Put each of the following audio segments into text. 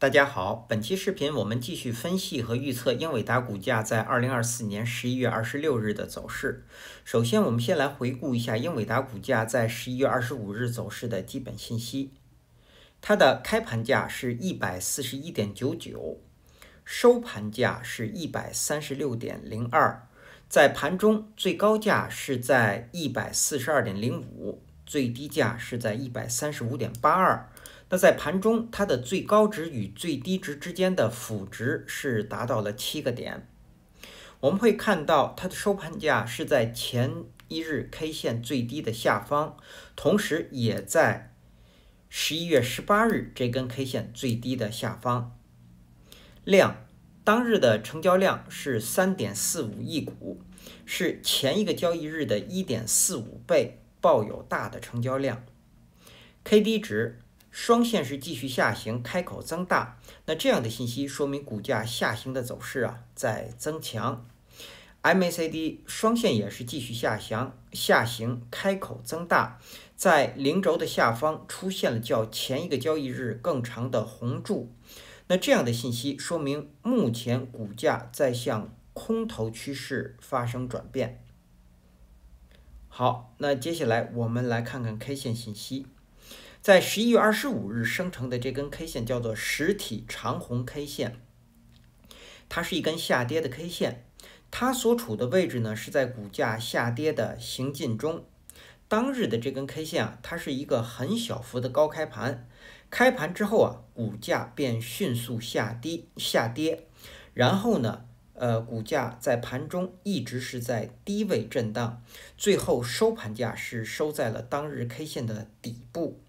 大家好，本期视频我们继续分析和预测英伟达股价在2024年11月26日的走势。首先，我们先来回顾一下英伟达股价在11月25日走势的基本信息。它的开盘价是141.99，收盘价是136.02，在盘中最高价是在142.05，最低价是在135.82。那在盘中，它的最高值与最低值之间的负值是达到了7个点。我们会看到它的收盘价是在前一日 K 线最低的下方，同时也在11月18日这根 K 线最低的下方。当日的成交量是3.45亿股，是前一个交易日的1.45倍，抱有大的成交量。KD 值双线是继续下行，开口增大，那这样的信息说明股价下行的走势在增强。MACD 双线也是继续下行，开口增大，在零轴的下方出现了较前一个交易日更长的红柱，那这样的信息说明目前股价在向空头趋势发生转变。好，那接下来我们来看看 K 线信息。在11月25日生成的这根 K 线叫做实体长红 K 线，它是一根下跌的 K 线，它所处的位置呢是在股价下跌的行进中。当日的这根 K 线它是一个很小幅的高开盘，开盘之后股价便迅速下跌，然后呢股价在盘中一直是在低位震荡，最后收盘价是收在了当日 K 线的底部。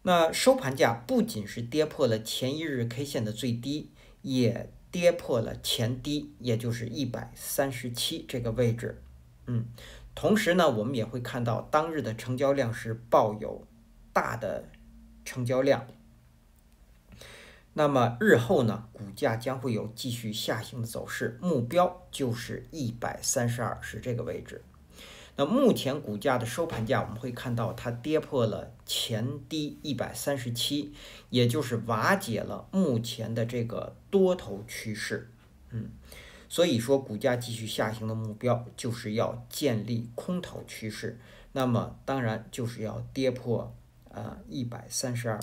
那收盘价不仅是跌破了前一日 K 线的最低，也跌破了前低，也就是137这个位置。同时呢，我们也会看到当日的成交量是抱有大的成交量。那么日后呢，股价将会有继续下行的走势，目标就是132，是这个位置。那目前股价的收盘价，我们会看到它跌破了前低137，也就是瓦解了目前的这个多头趋势。所以说股价继续下行的目标就是要建立空头趋势，那么当然就是要跌破132。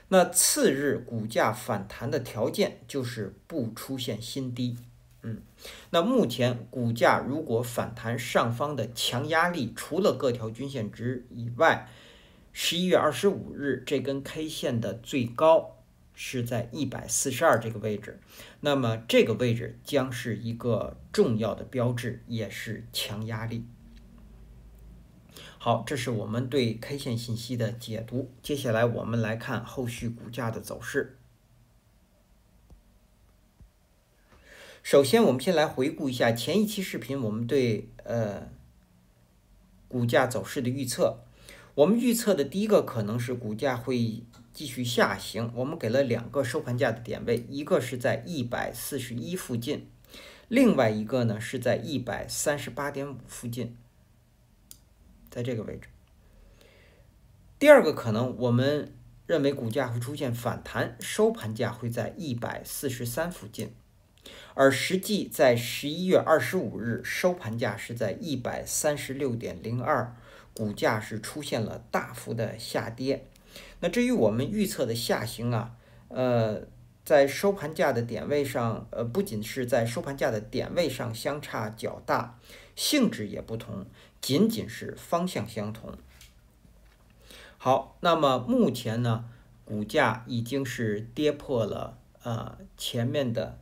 那次日股价反弹的条件就是不出现新低。那目前股价如果反弹上方的强压力，除了各条均线值以外，11月25日这根 K 线的最高是在142这个位置，那么这个位置将是一个重要的标志，也是强压力。好，这是我们对 K 线信息的解读。接下来我们来看后续股价的走势。首先，我们先来回顾一下前一期视频我们对股价走势的预测。我们预测的第一个可能是股价会继续下行，我们给了2个收盘价的点位，一个是在141附近，另外一个呢是在138.5附近，在这个位置。第二个可能，我们认为股价会出现反弹，收盘价会在143附近。而实际在11月25日收盘价是在136.02，股价是出现了大幅的下跌。那至于我们预测的下行在收盘价的点位上，不仅是在收盘价的点位上相差较大，性质也不同，仅仅是方向相同。好，那么目前呢，股价已经是跌破了前面的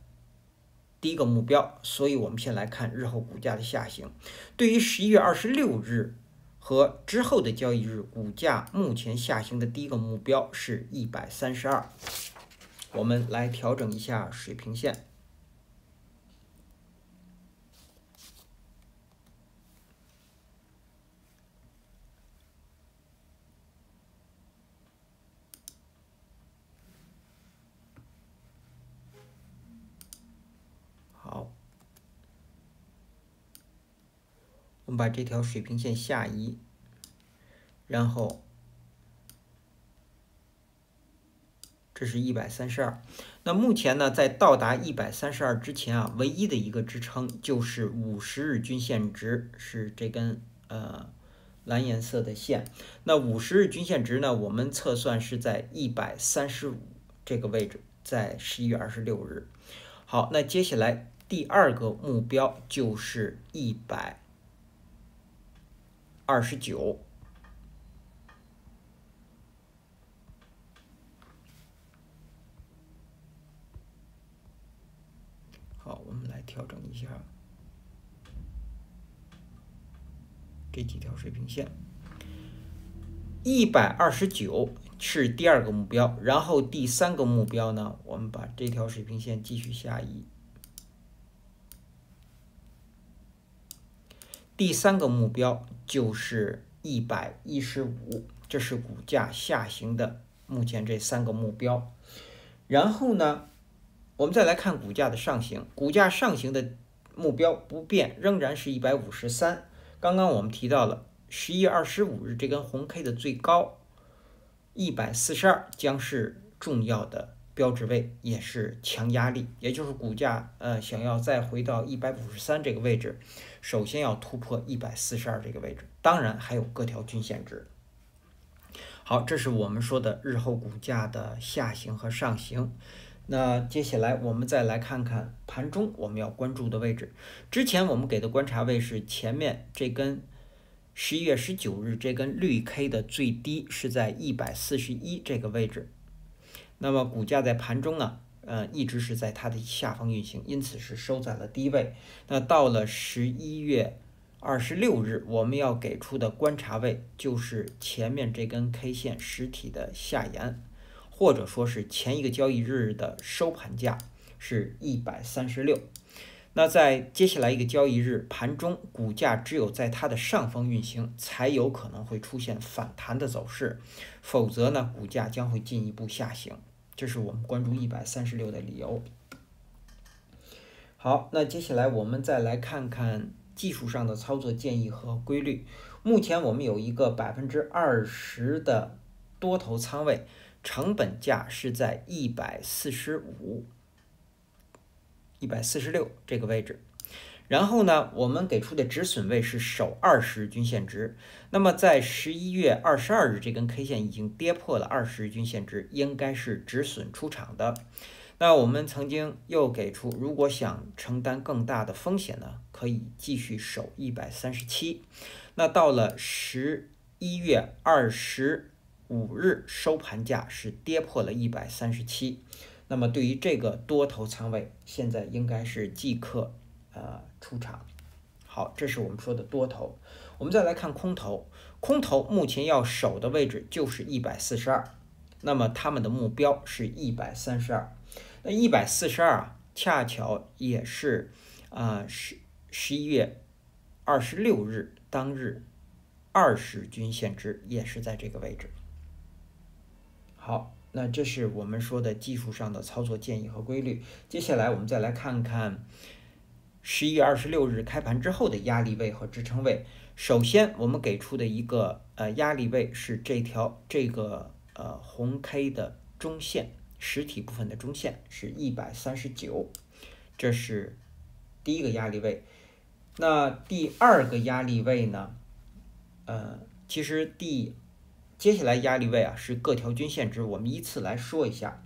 第一个目标，所以我们先来看日后股价的下行。对于11月26日和之后的交易日，股价目前下行的第一个目标是132。我们来调整一下水平线。好，我们把这条水平线下移，然后这是132。那目前呢，在到达132之前啊，唯一的一个支撑就是50日均线值，是这根蓝颜色的线。那50日均线值呢，我们测算是在135这个位置，在11月26日。好，那接下来第二个目标就是129。好，我们来调整一下这几条水平线。129是第二个目标，然后第三个目标呢，我们把这条水平线继续下移。第三个目标就是115，这是股价下行的目前这三个目标。然后呢，我们再来看股价的上行，股价上行的目标不变，仍然是153。刚刚我们提到了11月25日这根红 K 的最高142将是重要的标志位，也是强压力，也就是股价想要再回到153这个位置，首先要突破142这个位置，当然还有各条均线值。好，这是我们说的日后股价的下行和上行。那接下来我们再来看看盘中我们要关注的位置。之前我们给的观察位是前面这根11月19日这根绿 K 的最低是在141这个位置。那么股价在盘中呢，一直是在它的下方运行，因此是收在了低位。那到了11月26日，我们要给出的观察位就是前面这根 K 线实体的下沿，或者说是前一个交易日的收盘价是136。那在接下来一个交易日盘中，股价只有在它的上方运行，才有可能会出现反弹的走势，否则呢，股价将会进一步下行。这是我们关注136的理由。好，那接下来我们再来看看技术上的操作建议和规律。目前我们有一个20%的多头仓位，成本价是在145、146这个位置。然后呢，我们给出的止损位是守20日均线值。那么在11月22日这根 K 线已经跌破了20日均线值，应该是止损出场的。那我们曾经又给出，如果想承担更大的风险呢，可以继续守137。那到了11月25日收盘价是跌破了137。那么对于这个多头仓位，现在应该是即刻出场。好，这是我们说的多头。我们再来看空头，空头目前要守的位置就是142，那么他们的目标是132。那142啊，恰巧也是11月26日当日20均线值，也是在这个位置。好，那这是我们说的技术上的操作建议和规律。接下来我们再来看看11月26日开盘之后的压力位和支撑位。首先我们给出的一个压力位是这个红 K 的中线，实体部分的中线是139，这是第一个压力位。那第二个压力位呢，其实接下来压力位啊是各条均线值，我们依次来说一下。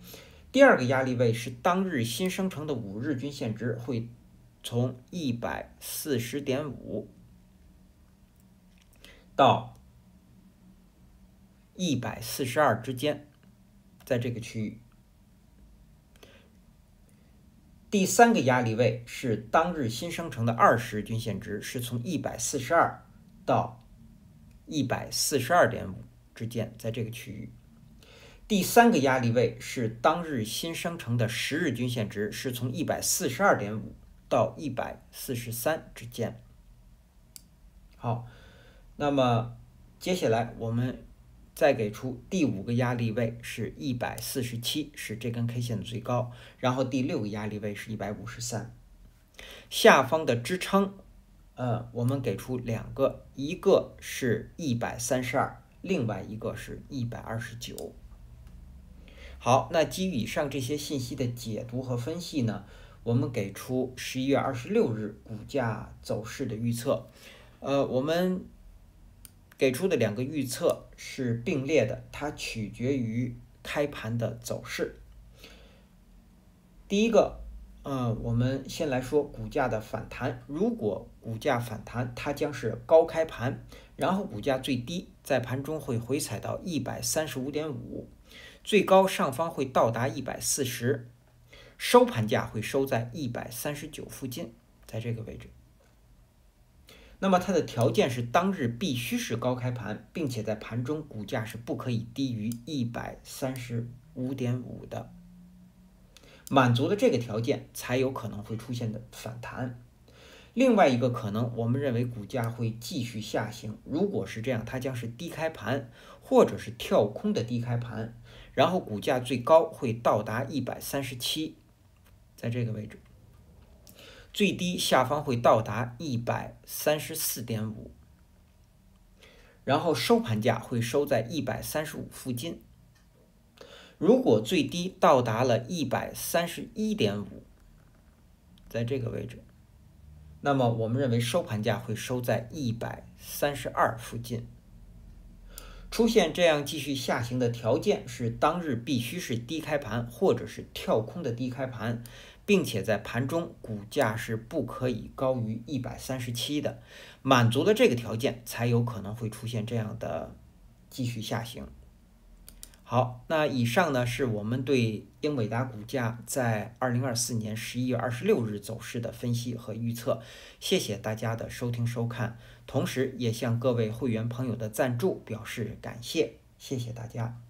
第二个压力位是当日新生成的5日均线值，会从140.5到142之间，在这个区域。第三个压力位是当日新生成的20日均线值，是从142到142.5之间，在这个区域。第三个压力位是当日新生成的10日均线值，是从142.5到143之间。好，那么接下来我们再给出第5个压力位是147，是这根 K 线的最高，然后第6个压力位是153。下方的支撑我们给出2个，一个是132，另外一个是129。好，那基于以上这些信息的解读和分析呢，我们给出11月26日股价走势的预测。我们给出的2个预测是并列的，它取决于开盘的走势。第一个，我们先来说股价的反弹。如果股价反弹，它将是高开盘，然后股价最低在盘中会回踩到 135.5， 最高上方会到达140，收盘价会收在139附近，在这个位置。那么它的条件是当日必须是高开盘，并且在盘中股价是不可以低于 135.5 的。满足了这个条件，才有可能会出现的反弹。另外一个可能，我们认为股价会继续下行。如果是这样，它将是低开盘，或者是跳空的低开盘，然后股价最高会到达137，在这个位置，最低下方会到达 134.5， 然后收盘价会收在135附近。如果最低到达了 131.5， 在这个位置，那么我们认为收盘价会收在132附近。出现这样继续下行的条件是当日必须是低开盘，或者是跳空的低开盘，并且在盘中股价是不可以高于137的。满足了这个条件，才有可能会出现这样的继续下行。好，那以上呢是我们对英伟达股价在2024年11月26日走势的分析和预测。谢谢大家的收听收看，同时也向各位会员朋友的赞助表示感谢，谢谢大家。